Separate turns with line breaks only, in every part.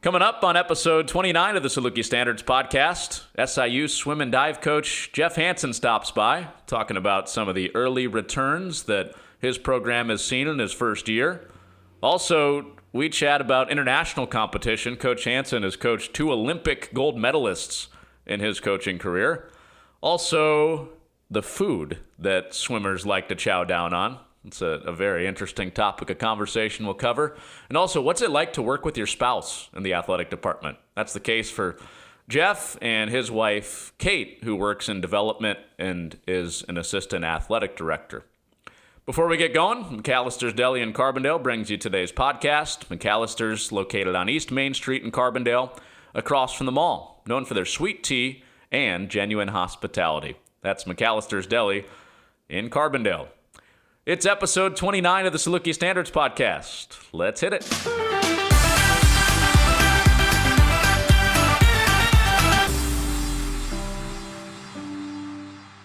Coming up on episode 29 of the Saluki Standards Podcast, SIU swim and dive coach Geoff Hanson stops by, talking about some of the early returns that his program has seen in his first year. Also, we chat about international competition. Coach Hanson has coached 2 Olympic gold medalists in his coaching career. Also, the food that swimmers like to chow down on. It's a very interesting topic of conversation we'll cover. And also, what's it like to work with your spouse in the athletic department? That's the case for Geoff and his wife, Kate, who works in development and is an assistant athletic director. Before we get going, McAllister's Deli in Carbondale brings you today's podcast. McAllister's, located on East Main Street in Carbondale, across from the mall, known for their sweet tea and genuine hospitality. That's McAllister's Deli in Carbondale. It's episode 29 of the Saluki Standards Podcast. Let's hit it.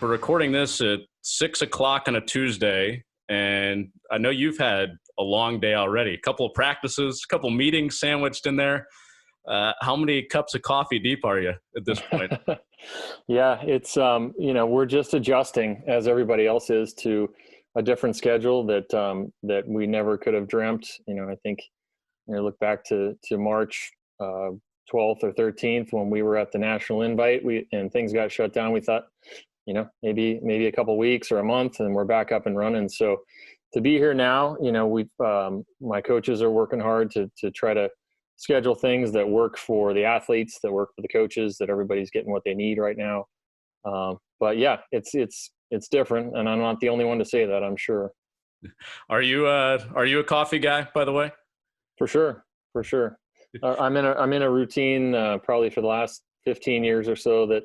We're recording this at 6 o'clock on a Tuesday, and I know you've had a long day already. A couple of practices, a couple of meetings sandwiched in there. How many cups of coffee deep are you at this point?
Yeah, it's, we're just adjusting, as everybody else is, to a different schedule that we never could have dreamt. I think look back to March 12th or 13th when we were at the national invite and things got shut down. We thought, maybe a couple weeks or a month and we're back up and running. So to be here now, we've my coaches are working hard to try to schedule things that work for the athletes, that work for the coaches, that everybody's getting what they need right now. But yeah, it's different, and I'm not the only one to say that, I'm sure.
Are you a coffee guy, by the way?
For sure. I'm in a routine probably for the last 15 years or so that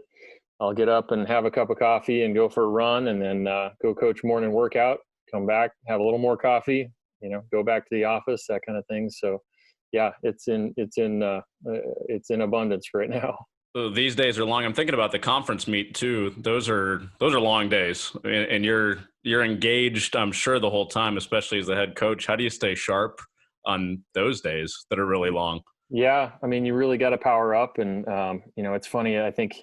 I'll get up and have a cup of coffee and go for a run, and then go coach morning workout, come back, have a little more coffee, go back to the office, that kind of thing. So yeah, it's in abundance right now.
These days are long. I'm thinking about the conference meet too. Those are long days, and you're engaged, I'm sure, the whole time, especially as the head coach. How do you stay sharp on those days that are really long?
Yeah, I mean, you really got to power up, and it's funny. I think,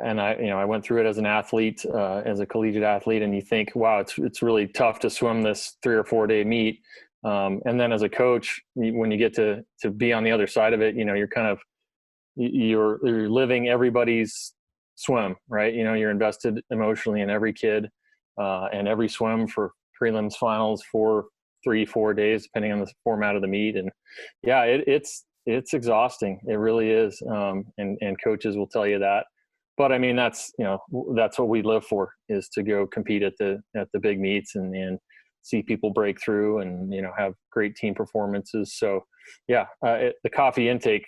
and I went through it as an athlete, as a collegiate athlete, and you think, wow, it's really tough to swim this 3 or 4 day meet, and then as a coach, when you get to be on the other side of it, you're kind of you're living everybody's swim, right? You're invested emotionally in every kid, and every swim for prelims, finals, 3-4 days, depending on the format of the meet. And yeah, it's exhausting. It really is. And coaches will tell you that, but I mean, that's what we live for, is to go compete at the big meets and see people break through and, have great team performances. So yeah, the coffee intake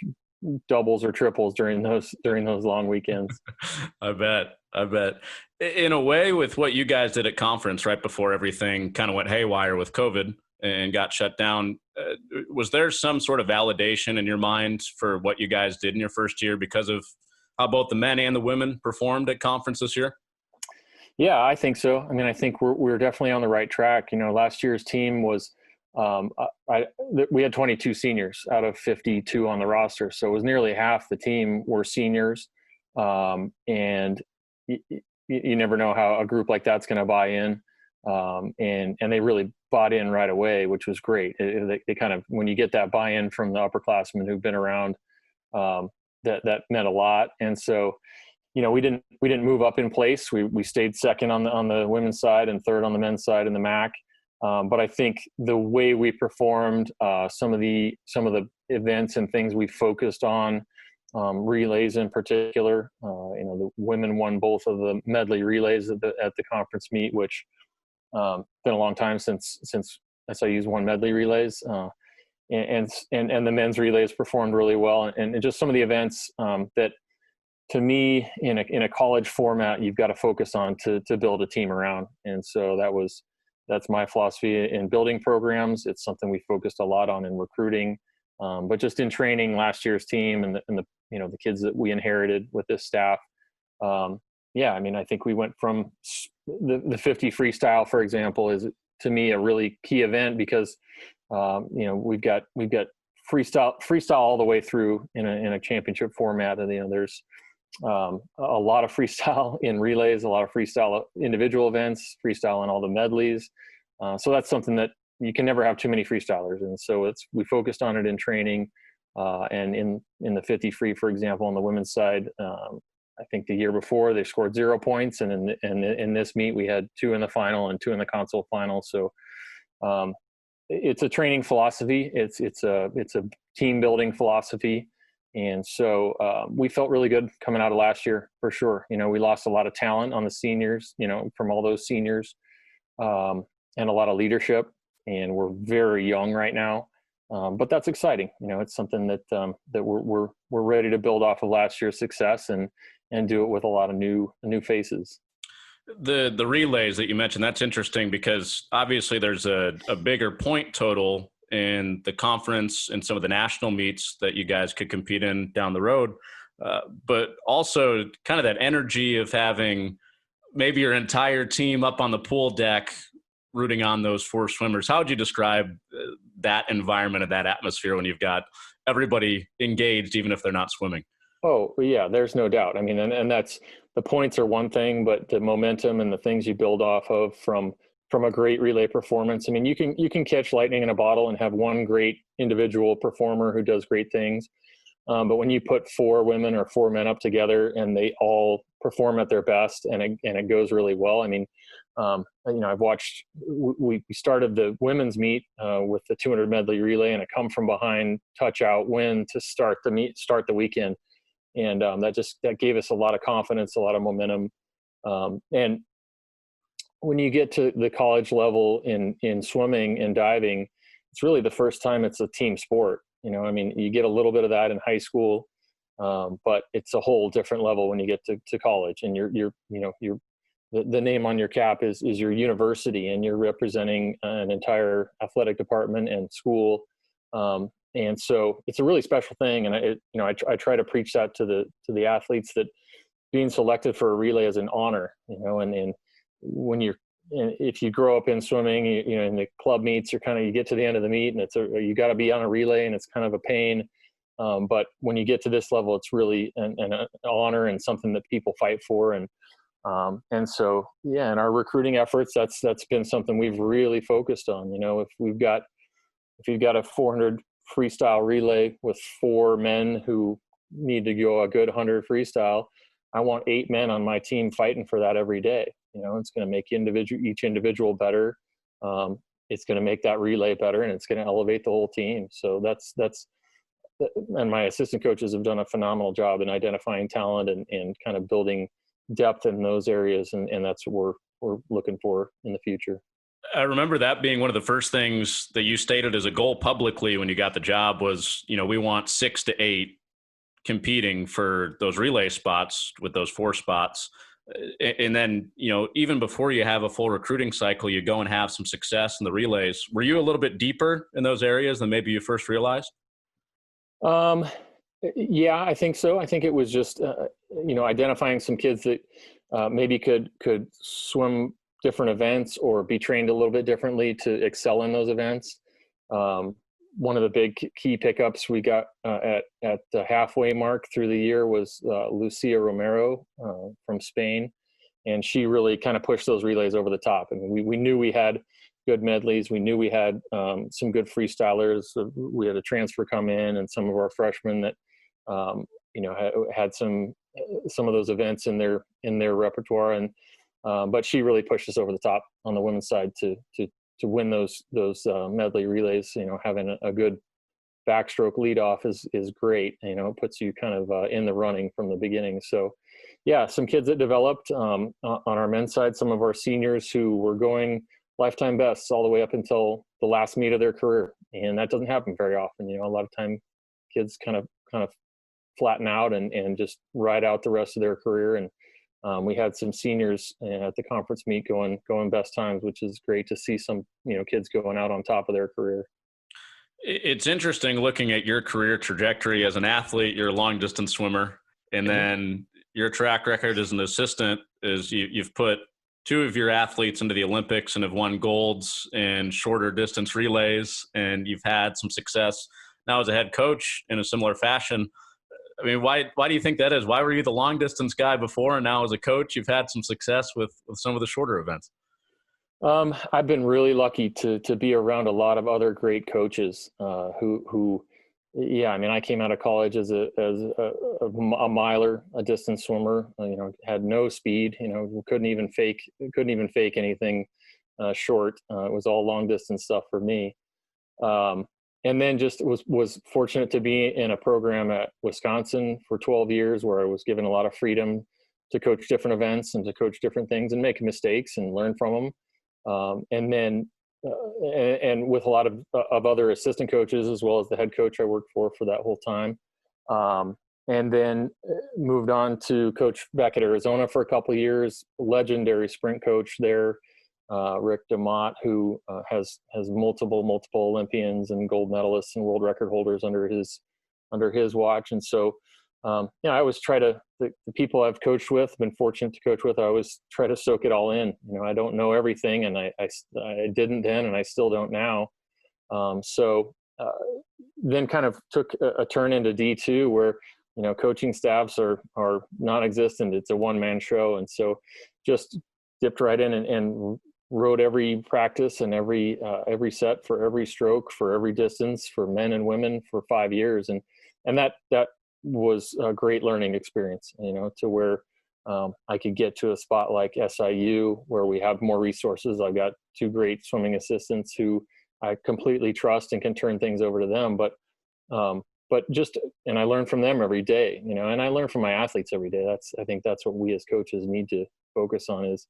doubles or triples during those long weekends.
I bet. In a way, with what you guys did at conference right before everything kind of went haywire with COVID and got shut down, was there some sort of validation in your mind for what you guys did in your first year because of how both the men and the women performed at conference this year?
Yeah, I think so. I mean, I think we're definitely on the right track. Last year's team was we had 22 seniors out of 52 on the roster. So it was nearly half the team were seniors. And you never know how a group like that's going to buy in. And they really bought in right away, which was great. They kind of, when you get that buy-in from the upperclassmen who've been around, that meant a lot. And so, we didn't move up in place. We stayed second on the women's side and third on the men's side in the MAC. But I think the way we performed, some of the events and things we focused on, relays in particular, the women won both of the medley relays at the conference meet, which been a long time since SIU's won medley relays, and the men's relays performed really well, and just some of the events that, to me, in a college format, you've got to focus on to build a team around, and so that's my philosophy in building programs. It's something we focused a lot on in recruiting, but just in training last year's team and the kids that we inherited with this staff. I mean, I think we went from the 50 freestyle, for example, is to me a really key event because we've got freestyle all the way through in a championship format. And, there's a lot of freestyle in relays, a lot of freestyle individual events, freestyle in all the medleys. So that's something that you can never have too many freestylers. And so we focused on it in training, and in the 50 free, for example, on the women's side, I think the year before they scored 0 points. And in this meet, we had 2 in the final and 2 in the console final. So, it's a training philosophy. It's a team building philosophy. And so, we felt really good coming out of last year for sure. We lost a lot of talent on the seniors, from all those seniors, and a lot of leadership, and we're very young right now. But that's exciting. It's something that we're ready to build off of last year's success and do it with a lot of new faces.
The relays that you mentioned, that's interesting because obviously there's a bigger point total in the conference and some of the national meets that you guys could compete in down the road. But also kind of that energy of having maybe your entire team up on the pool deck rooting on those 4 swimmers. How would you describe that environment and that atmosphere when you've got everybody engaged, even if they're not swimming?
Oh, yeah, there's no doubt. I mean, and that's, the points are one thing, but the momentum and the things you build off of from a great relay performance. I mean, you can catch lightning in a bottle and have one great individual performer who does great things. But when you put 4 women or 4 men up together and they all perform at their best and it goes really well. I mean, I've watched, we started the women's meet with the 200 medley relay and a come from behind touch out win to start the weekend. And that gave us a lot of confidence, a lot of momentum. And when you get to the college level in swimming and diving, it's really the first time it's a team sport. I mean, you get a little bit of that in high school, but it's a whole different level when you get to college. And the name on your cap is your university, and you're representing an entire athletic department and school. And so it's a really special thing. And I try to preach that to the athletes, that being selected for a relay is an honor, and when if you grow up in swimming, in the club meets, you get to the end of the meet and you got to be on a relay and it's kind of a pain. But when you get to this level, it's really an honor and something that people fight for. And so, yeah, in our recruiting efforts, that's been something we've really focused on. If you've got a 400 freestyle relay with 4 men who need to go a good 100 freestyle, I want 8 men on my team fighting for that every day. It's going to make each individual better. It's going to make that relay better, and it's going to elevate the whole team. So that's, and my assistant coaches have done a phenomenal job in identifying talent and kind of building depth in those areas. And that's what we're looking for in the future.
I remember that being one of the first things that you stated as a goal publicly when you got the job was, we want 6 to 8 competing for those relay spots with those 4 spots. And then, even before you have a full recruiting cycle, you go and have some success in the relays. Were you a little bit deeper in those areas than maybe you first realized?
Yeah, I think so. I think it was just, identifying some kids that maybe could swim different events or be trained a little bit differently to excel in those events. One of the big key pickups we got at the halfway mark through the year was Lucia Romero from Spain. And she really kind of pushed those relays over the top. And we knew we had good medleys. We knew we had some good freestylers. We had a transfer come in and some of our freshmen that, had some of those events in their repertoire. And but she really pushed us over the top on the women's side to win those medley relays. Having a good backstroke leadoff is great. It puts you kind of in the running from the beginning. So, yeah, some kids that developed on our men's side, some of our seniors who were going lifetime bests all the way up until the last meet of their career, and that doesn't happen very often. A lot of time kids kind of flatten out and just ride out the rest of their career. And we had some seniors at the conference meet going best times, which is great to see some, kids going out on top of their career.
It's interesting looking at your career trajectory as an athlete. You're a long distance swimmer, and then your track record as an assistant is you've put 2 of your athletes into the Olympics and have won golds in shorter distance relays, and you've had some success now as a head coach in a similar fashion. I mean, why do you think that is? Why were you the long distance guy before, and now as a coach, you've had some success with some of the shorter events?
I've been really lucky to be around a lot of other great coaches who, yeah, I mean, I came out of college as a miler, a distance swimmer. Had no speed. Couldn't even fake anything short. It was all long distance stuff for me. And then just was fortunate to be in a program at Wisconsin for 12 years where I was given a lot of freedom to coach different events and to coach different things and make mistakes and learn from them. And then, and with a lot of other assistant coaches, as well as the head coach I worked for that whole time. And then moved on to coach back at Arizona for a couple of years, legendary sprint coach there, Rick DeMott, who has multiple Olympians and gold medalists and world record holders under his watch. And so, I always try to, the people I've coached with, been fortunate to coach with, I always try to soak it all in. I don't know everything, and I didn't then, and I still don't now. Then kind of took a turn into D2 where, coaching staffs are non-existent. It's a one-man show. And so just dipped right in and wrote every practice and every set for every stroke, for every distance, for men and women for 5 years. And that was a great learning experience, to where I could get to a spot like SIU where we have more resources. I've got 2 great swimming assistants who I completely trust and can turn things over to them. But I learn from them every day, and I learn from my athletes every day. I think that's what we as coaches need to focus on is,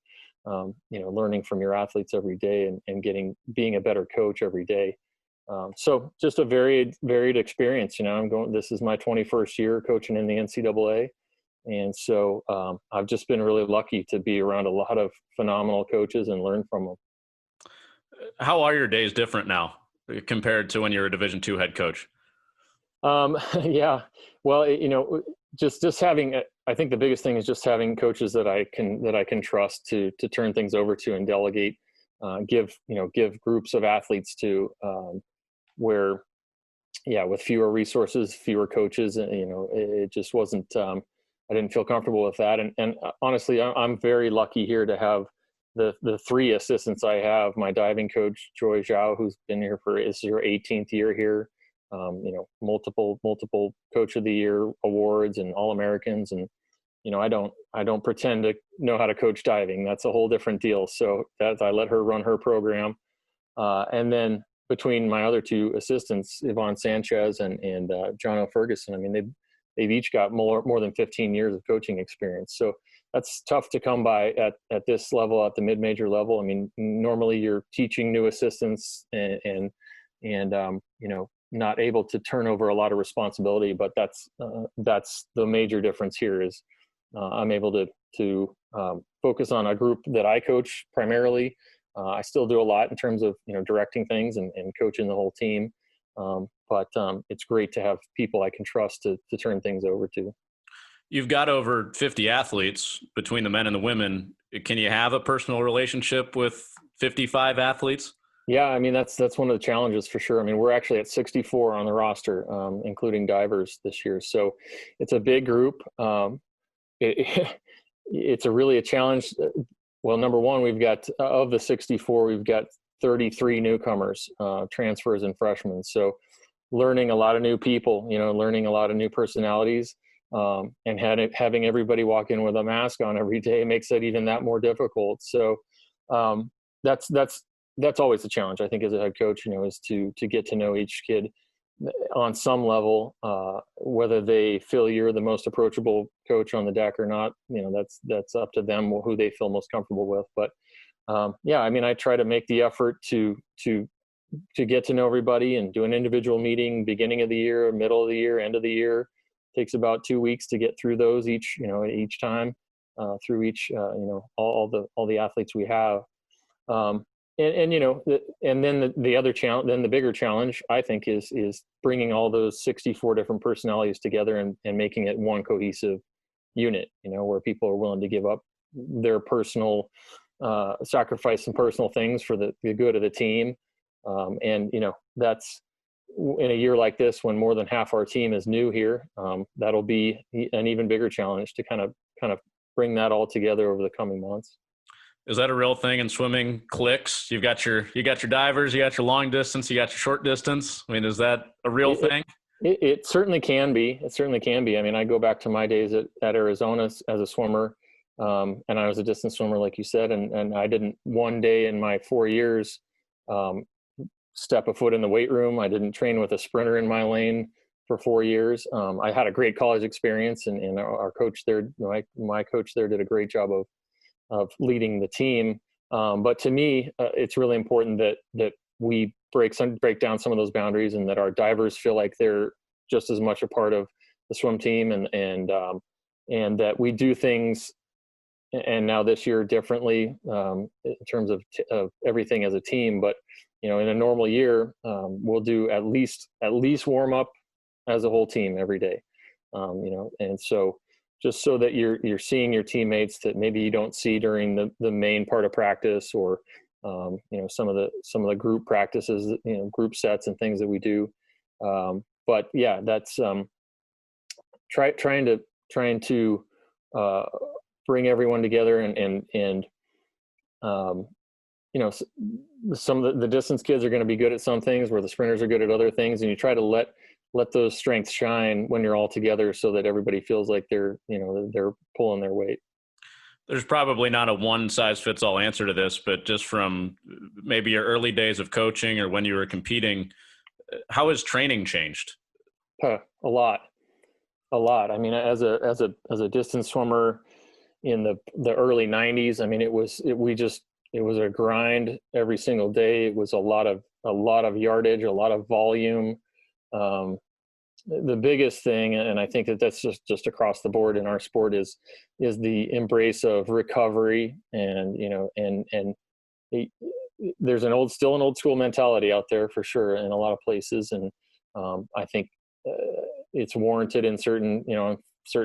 learning from your athletes every day and being a better coach every day. So just a varied experience. This is my 21st year coaching in the NCAA. And so I've just been really lucky to be around a lot of phenomenal coaches and learn from them.
How are your days different now compared to when you were a Division II head coach?
Yeah, well, just having, I think the biggest thing is just having coaches that I can trust to turn things over to and delegate, give groups of athletes to, where, with fewer resources, fewer coaches, it just wasn't, I didn't feel comfortable with that. And honestly, I'm very lucky here to have the 3 assistants I have. My diving coach, Joy Zhao, who's been here this is her 18th year here, multiple coach of the year awards and All-Americans. And, I don't pretend to know how to coach diving. That's a whole different deal. So I let her run her program. And then between my other 2 assistants, Yvonne Sanchez and John O'Ferguson, I mean, they've each got more than 15 years of coaching experience. So that's tough to come by at this level, at the mid-major level. I mean, normally you're teaching new assistants and not able to turn over a lot of responsibility, but that's the major difference here is I'm able to focus on a group that I coach primarily. I still do a lot in terms of, directing things and coaching the whole team. But it's great to have people I can trust to turn things over to.
You've got over 50 athletes between the men and the women. Can you have a personal relationship with 55 athletes?
Yeah, I me's that's one of the challenges for sure. I mean, we're actually at 64 on the roster, including divers this year. So it's a big group. It's really a challenge. Well, number one, we've got, of the 64, we've got 33 newcomers, transfers and freshmen. So learning a lot of new people, learning a lot of new personalities, and having everybody walk in with a mask on every day makes it even that more difficult. So that's always a challenge, I think, as a head coach, is to get to know each kid on some level, whether they feel you're the most approachable coach on the deck or not. That's up to them who they feel most comfortable with. But I try to make the effort to get to know everybody and do an individual meeting, beginning of the year, middle of the year, end of the year. Takes about 2 weeks to get through those each time, through each, all the athletes we have. And then the other challenge, then the bigger challenge, I think, is bringing all those 64 different personalities together and making it one cohesive unit, where people are willing to give up their personal, sacrifice some personal things for the good of the team. That's in a year like this, when more than half our team is new here, that'll be an even bigger challenge to kind of bring that all together over the coming months.
Is that a real thing in swimming? Clicks? You got your divers, you got your long distance, you got your short distance. I mean, is that a real thing?
It certainly can be. It certainly can be. I mean, I go back to my days at Arizona as a swimmer, and I was a distance swimmer, like you said, and I didn't one day in my 4 years step a foot in the weight room. I didn't train with a sprinter in my lane for 4 years. I had a great college experience, and our coach there, my coach there, did a great job of leading the team. But to me, it's really important that we break down some of those boundaries, and that our divers feel like they're just as much a part of the swim team, and that we do things, and now this year differently in terms of everything as a team. But in a normal year, we'll do at least warm up as a whole team every day. And so just so that you're seeing your teammates that maybe you don't see during the main part of practice, or some of the group practices, group sets and things that we do. But yeah, that's trying to bring everyone together, and some of the distance kids are going to be good at some things where the sprinters are good at other things, and you try to let those strengths shine when you're all together, so that everybody feels like they're pulling their weight.
There's probably not a one-size-fits-all answer to this, but just from maybe your early days of coaching or when you were competing, how has training changed?
A lot. I mean, as a distance swimmer in the early 90s, I mean, it was a grind every single day. It was a lot of yardage, a lot of volume. The biggest thing, and I think that's just across the board in our sport, is the embrace of recovery, and there's still an old school mentality out there for sure in a lot of places, and I think it's warranted in certain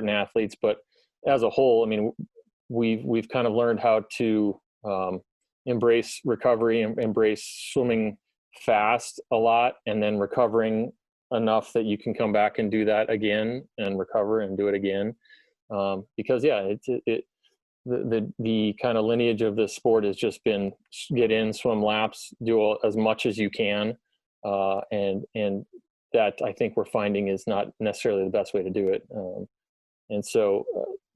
athletes, but as a whole, I mean, we've kind of learned how to embrace recovery, and embrace swimming fast a lot, and then recovering enough that you can come back and do that again, and recover and do it again. Because the kind of lineage of this sport has just been get in, swim laps, do as much as you can. And that, I think, we're finding is not necessarily the best way to do it. And so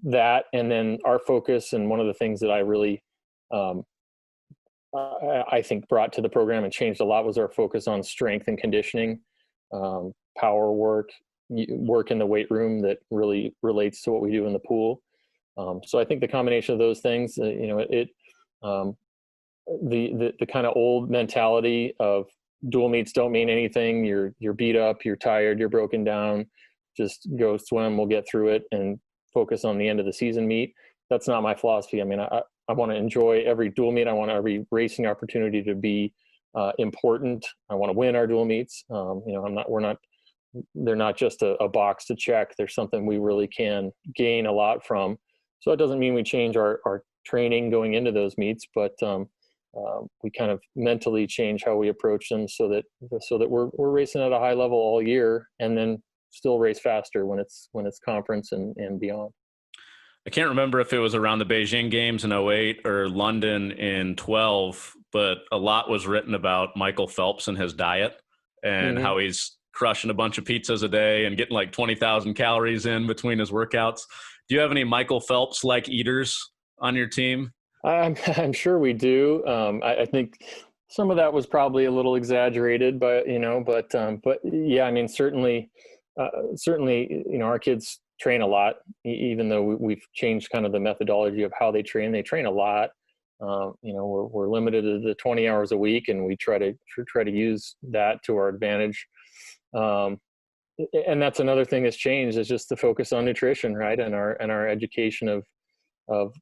that, and then our focus, and one of the things that I really, I think brought to the program and changed a lot, was our focus on strength and conditioning. Power work in the weight room that really relates to what we do in the pool. So I think the combination of those things, the kind of old mentality of dual meets don't mean anything. You're beat up, you're tired, you're broken down, just go swim, we'll get through it, and focus on the end of the season meet. That's not my philosophy. I mean, I want to enjoy every dual meet. I want every racing opportunity to be important. I want to win our dual meets. They're not just a box to check. There's something we really can gain a lot from. So it doesn't mean we change our training going into those meets, but we kind of mentally change how we approach them, so that we're racing at a high level all year, and then still race faster when it's conference and beyond.
I can't remember if it was around the Beijing Games in 2008 or London in 2012, but a lot was written about Michael Phelps and his diet, and how he's crushing a bunch of pizzas a day and getting like 20,000 calories in between his workouts. Do you have any Michael Phelps-like eaters on your team?
I'm sure we do. I think some of that was probably a little exaggerated, but yeah, I mean, certainly, our kids train a lot, even though we've changed kind of the methodology of how they train. They train a lot. We're limited to 20 hours a week, and we try to use that to our advantage. And that's another thing that's changed, is just the focus on nutrition, right? And our education of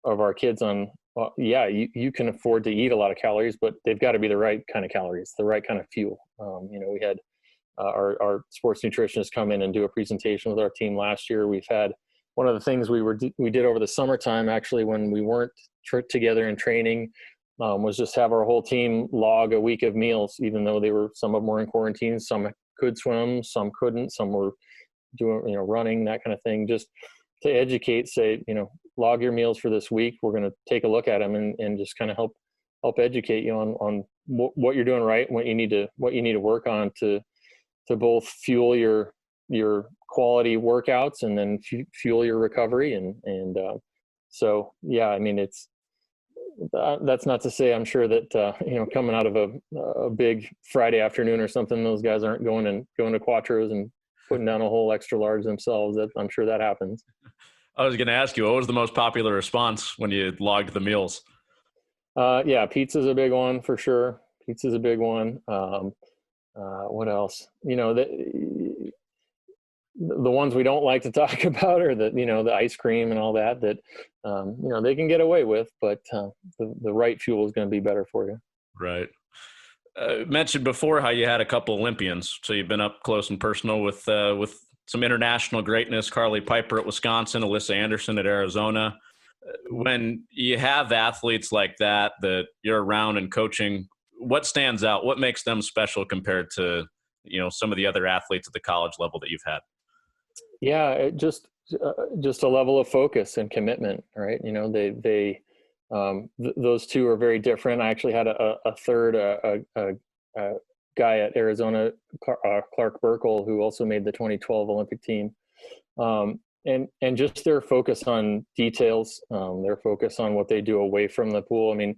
our kids on, you can afford to eat a lot of calories, but they've got to be the right kind of calories, the right kind of fuel. We had our sports nutritionists come in and do a presentation with our team last year. We've had one of the things we did over the summertime, actually, when we weren't together in training, was just have our whole team log a week of meals, even though some of them were in quarantine, some could swim, some couldn't, some were doing, running, that kind of thing, just to educate, say, log your meals for this week. We're going to take a look at them and just kind of help educate you on what you're doing right, what you need to work on to both fuel your quality workouts and then fuel your recovery. And so, yeah, I mean, that's not to say I'm sure that, coming out of a big Friday afternoon or something, those guys aren't going to Quattros and putting down a whole extra large themselves. I'm sure that happens.
I was going to ask you, what was the most popular response when you logged the meals?
Yeah, pizza's a big one for sure. Pizza's a big one. What else? The ones we don't like to talk about are the ice cream and all that they can get away with, but the right fuel is going to be better for you.
Right. Mentioned before how you had a couple Olympians, so you've been up close and personal with some international greatness, Carly Piper at Wisconsin, Alyssa Anderson at Arizona. When you have athletes like that you're around and coaching, what stands out? What makes them special compared to, some of the other athletes at the college level that you've had?
Yeah, just a level of focus and commitment, right? Those two are very different. I actually had a third, a guy at Arizona, Clark Burkle, who also made the 2012 Olympic team. And just their focus on details, their focus on what they do away from the pool. I mean,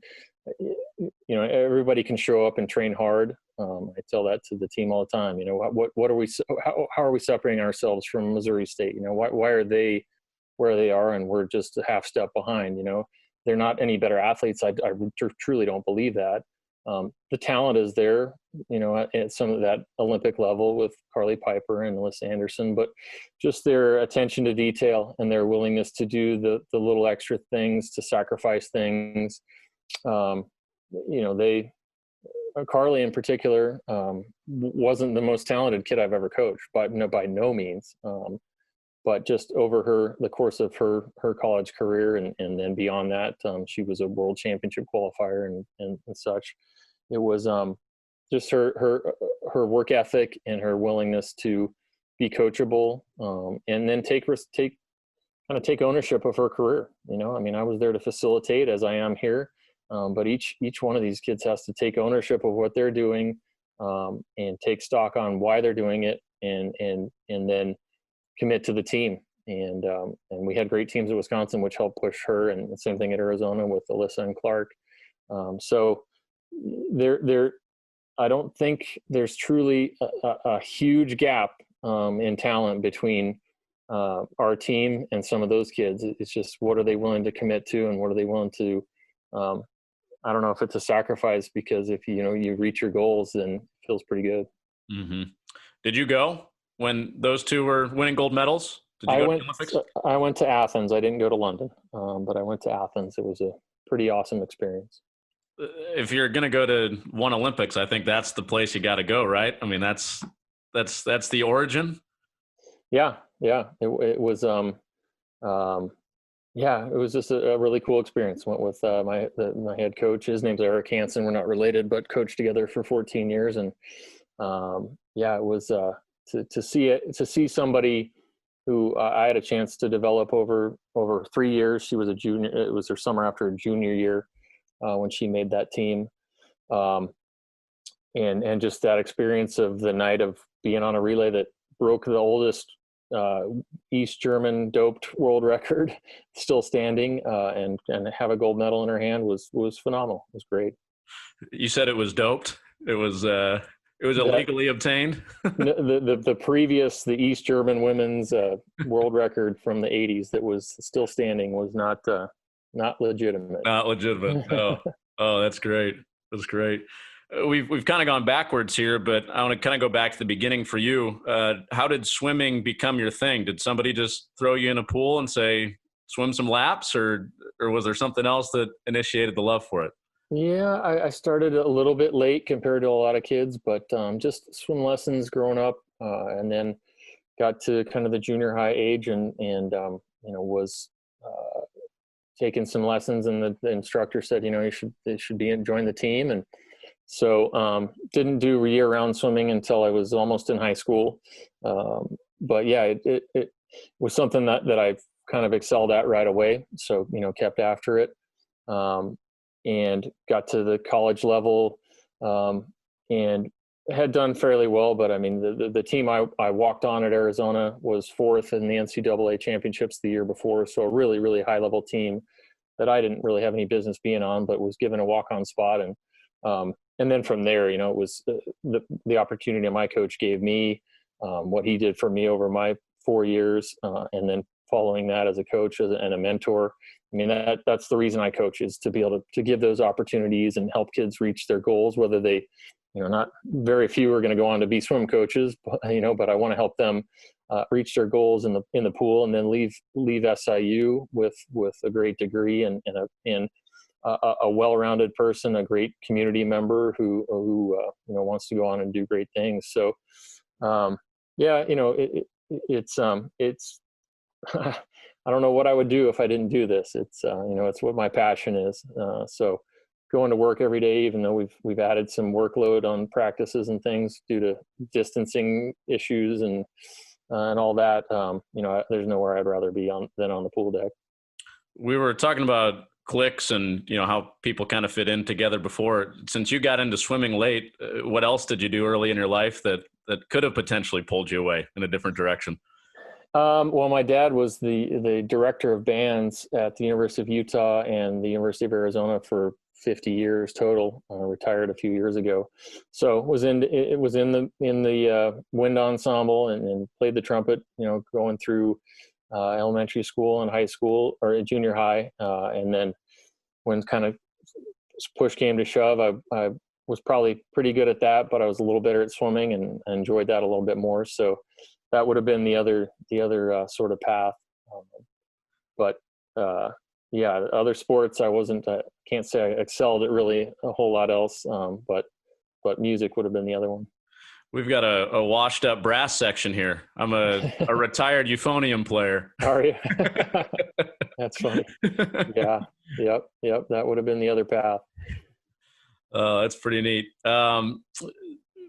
everybody can show up and train hard. I tell that to the team all the time. What are we? How are we separating ourselves from Missouri State? Why are they where they are and we're just a half step behind? They're not any better athletes. I truly don't believe that. The talent is there, at some of that Olympic level with Carly Piper and Alyssa Anderson, but just their attention to detail and their willingness to do the little extra things, to sacrifice things. Carly in particular wasn't the most talented kid I've ever coached, but by no means. But just over the course of her college career and then beyond that, she was a world championship qualifier and such. It was just her work ethic and her willingness to be coachable, and then take ownership of her career. I mean, I was there to facilitate, as I am here, but each one of these kids has to take ownership of what they're doing, and take stock on why they're doing it, and then commit to the team. And we had great teams at Wisconsin, which helped push her, and the same thing at Arizona with Alyssa and Clark. So I don't think there's truly a huge gap in talent between our team and some of those kids. It's just, what are they willing to commit to, and what are they willing to, I don't know if it's a sacrifice, because if you reach your goals, then it feels pretty good.
Mm-hmm. Did you go when those two were winning gold medals? Did you go to the Olympics?
I went to Athens. I didn't go to London, but I went to Athens. It was a pretty awesome experience.
If you're going to go to one Olympics, I think that's the place you got to go, right? I mean, that's the origin.
Yeah. It was, it was just a really cool experience. Went with my head coach. His name's Geoff Hanson. We're not related, but coached together for 14 years. And it was to see somebody who I had a chance to develop over 3 years. She was a junior. It was her summer after her junior year when she made that team. And just that experience of the night of being on a relay that broke the oldest East German doped world record, still standing, and have a gold medal in her hand was phenomenal. It was great.
You said it was doped. It was illegally obtained.
the East German women's world record from the 80s that was still standing was not legitimate.
Not legitimate. Oh, that's great. That's great. We've kind of gone backwards here, but I want to kind of go back to the beginning for you. How did swimming become your thing? Did somebody just throw you in a pool and say, swim some laps, or was there something else that initiated the love for it?
Yeah, I started a little bit late compared to a lot of kids, but just swim lessons growing up, and then got to kind of the junior high age and was taken some lessons, and the instructor said, they should be join the team. And so didn't do year-round swimming until I was almost in high school. But yeah, it was something that I've kind of excelled at right away. So, kept after it, and got to the college level, and had done fairly well. But I mean, the team I walked on at Arizona was 4th in the NCAA championships the year before. So a really, really high level team that I didn't really have any business being on, but was given a walk-on spot. And then from there, it was the opportunity my coach gave me, what he did for me over my 4 years, and then following that as a coach and a mentor. I mean, that's the reason I coach, is to be able to give those opportunities and help kids reach their goals, whether they, not very few are going to go on to be swim coaches, but I want to help them reach their goals in the pool, and then leave SIU with a great degree and a well-rounded person, a great community member who wants to go on and do great things. So, it's I don't know what I would do if I didn't do this. It's what my passion is. So going to work every day, even though we've added some workload on practices and things due to distancing issues and all that, there's nowhere I'd rather be than on the pool deck.
We were talking about cliques and, how people kind of fit in together before. Since you got into swimming late, what else did you do early in your life that could have potentially pulled you away in a different direction?
Well, my dad was the director of bands at the University of Utah and the University of Arizona for 50 years total. Retired a few years ago, so was in the wind ensemble and played the trumpet. Going through elementary school and high school, or junior high, and then when kind of push came to shove, I was probably pretty good at that, but I was a little better at swimming and enjoyed that a little bit more. So that would have been the other sort of path. Other sports I can't say I excelled at really a whole lot else. But music would have been the other one.
We've got a washed up brass section here. I'm a retired euphonium player.
Are you? That's funny. Yeah. Yep. That would have been the other path.
That's pretty neat.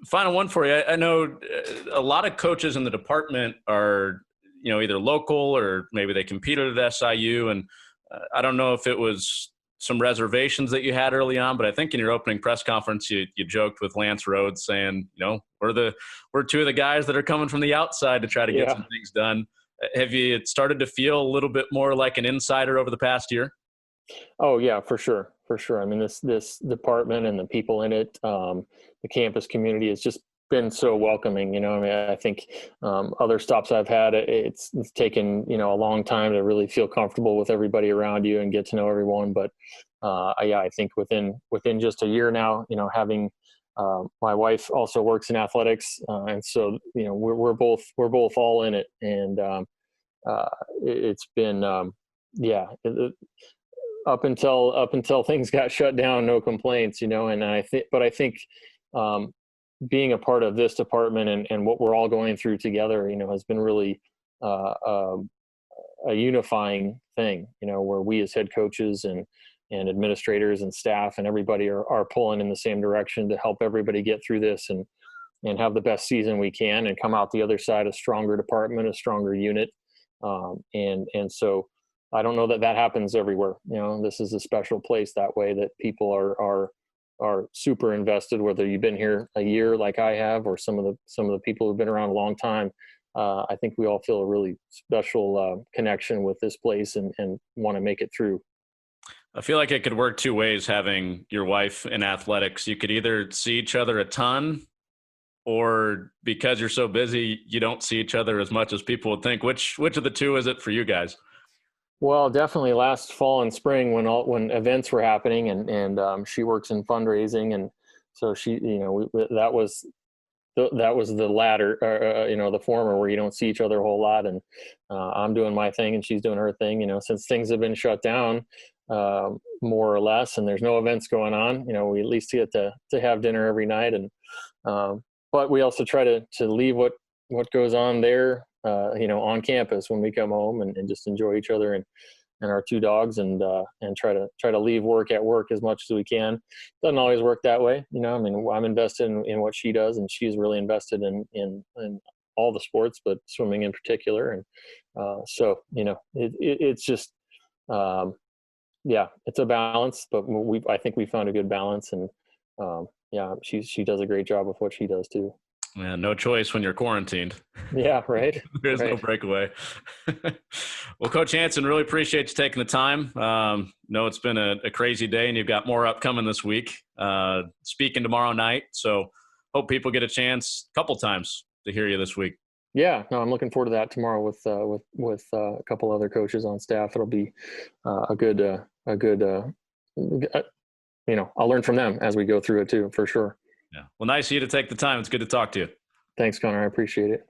Final one for you. I know a lot of coaches in the department are, either local or maybe they competed at SIU. And I don't know if it was some reservations that you had early on, but I think in your opening press conference, you joked with Lance Rhodes saying, we're two of the guys that are coming from the outside to try to get some things done. Have you started to feel a little bit more like an insider over the past year?
Oh yeah, for sure. I mean, this department and the people in it, the campus community has just been so welcoming. I mean, I think other stops I've had, it's taken a long time to really feel comfortable with everybody around you and get to know everyone. But I think within just a year now, having my wife also works in athletics, and so we're both all in it, and it's been up until things got shut down, no complaints, and I think being a part of this department and what we're all going through together, has been really a unifying thing, where we as head coaches and administrators and staff and everybody are pulling in the same direction to help everybody get through this and have the best season we can and come out the other side a stronger department, a stronger unit. And so I don't know that happens everywhere. This is a special place that way, that people are super invested, whether you've been here a year like I have, or some of the people who've been around a long time. I think we all feel a really special connection with this place and want to make it through.
I feel like it could work two ways, having your wife in athletics. You could either see each other a ton, or because you're so busy, you don't see each other as much as people would think. Which of the two is it for you guys?
Well, definitely last fall and spring when events were happening, and she works in fundraising, and so she, that was the latter, the former, where you don't see each other a whole lot, and I'm doing my thing and she's doing her thing. Since things have been shut down, more or less, and there's no events going on, we at least get to have dinner every night, and but we also try to leave what goes on there, on campus when we come home, and just enjoy each other. And and our 2 dogs, and try to leave work at work as much as we can. Doesn't always work that way. I mean, I'm invested in what she does, and she's really invested in all the sports, but swimming in particular. And so, it's just, it's a balance, but I think we found a good balance, and she does a great job with what she does too.
Yeah, no choice when you're quarantined.
Yeah, right.
There's no breakaway. Well, Coach Hanson, really appreciate you taking the time. Know it's been a crazy day, and you've got more upcoming this week. Speaking tomorrow night, so hope people get a chance a couple times to hear you this week. Yeah, no, I'm looking forward to that tomorrow with a couple other coaches on staff. It'll be a good. I'll learn from them as we go through it too, for sure. Yeah. Well, nice of you to take the time. It's good to talk to you. Thanks, Connor. I appreciate it.